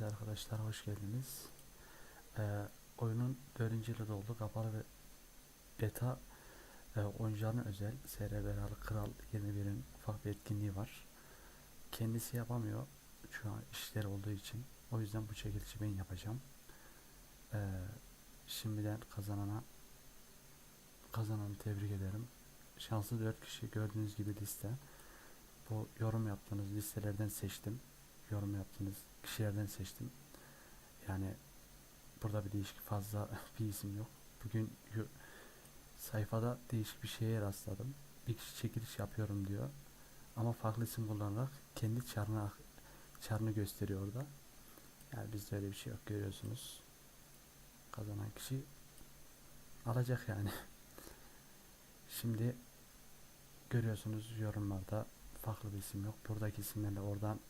Evet arkadaşlar, hoş geldiniz. Oyunun 4. yılı doldu. Kapalı ve beta oyuncuların özel BELALIKRAL21'in ufak bir etkinliği var. Kendisi yapamıyor şu an işleri olduğu için. O yüzden bu çekilişi ben yapacağım. Şimdiden kazananı tebrik ederim. Şanslı 4 kişi, gördüğünüz gibi liste. Bu yorum yaptığınız listelerden seçtim. Yorum yaptığınız kişilerden seçtim. Yani burada bir değişik fazla bir isim yok. Bugün sayfada değişik bir şeye rastladım. Bir kişi çekiliş yapıyorum diyor. Ama farklı isim kullanarak kendi çarını gösteriyor orada. Yani bizde öyle bir şey yok, görüyorsunuz. Kazanan kişi alacak yani. Şimdi görüyorsunuz yorumlarda farklı bir isim yok. Buradaki isimlerle oradan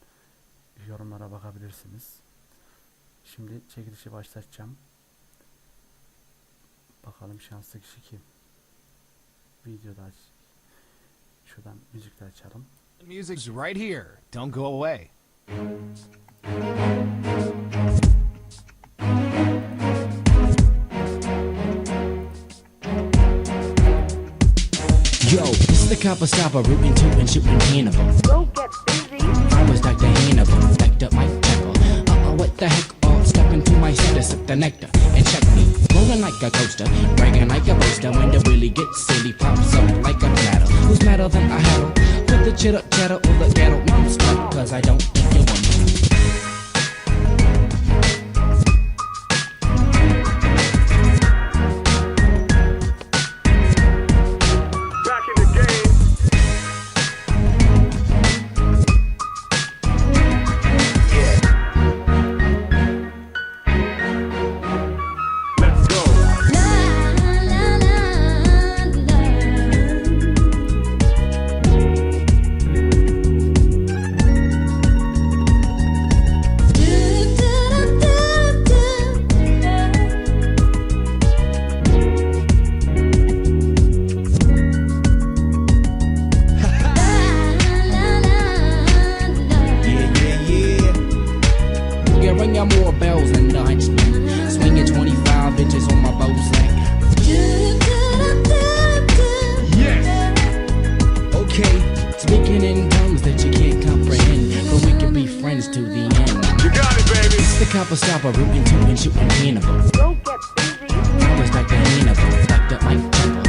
yorumlara bakabilirsiniz. Şimdi çekilişi başlatacağım. Bakalım şanslı kişi kim? Videoda aç. Şuradan müzik de açalım. The music's right here. Don't go away. Yo, this is the copper stopper, rootin' tootin', shootin' cannibal. Go get busy. I was Dr. Hannibal, backed up my tackle. What the heck? Oh, step into my center, sip the nectar, and check me. Rolling like a coaster, bragging like a boaster. When the really gets silly, pops up like a platter. Who's better than I had? Put the cheddar or the ghetto. I'm stuck, cause I don't think you want me. More bells than the hunchman, swinging 25 inches on my bowstring. Yes. Okay, speaking in tongues that you can't comprehend, but we can be friends to the end. You got it, baby. It's the copper stopper, rootin' tootin', shootin' cannibal. Go get busy. I was Dr. Hannibal, backed up my temple.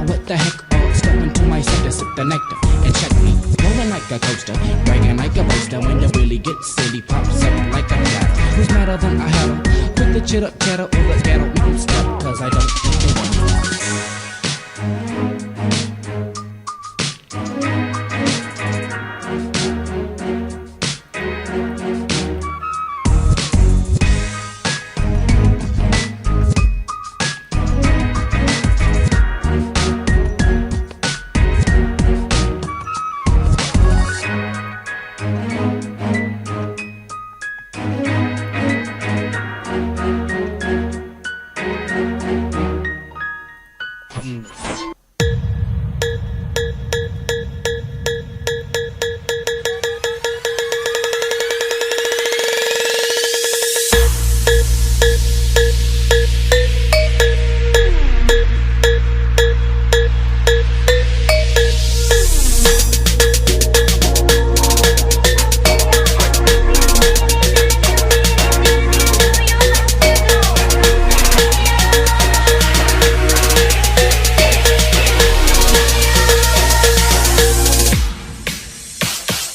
What the heck? Oh, step into my center, sip the nectar, and check me. Rolling like a coaster, bragging like a boaster. When the really gets silly, pops up like a platter. Who's better than I had 'em? Put the cheddar or the ghetto. I'm stuck, cause I don't think you want me.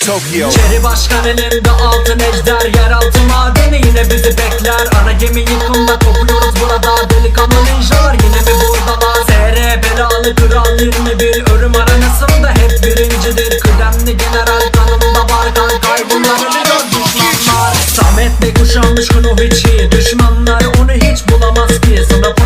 Tokyo. Çeri başkan elinde altın ejder, yeraltı madeni yine bizi bekler. Ana gemi yıkımda kopuyoruz burada, delikanlı ninjalar yine mi buradalar? TR belalı kral 21, ölüm arenasında hep birincidir. Kıdemli general kanımda var kan, kaybından ölüyor düşmanlar. Samet'le kuşanmış Kunoviç'i, düşmanlar onu hiç bulamaz ki. Sınıf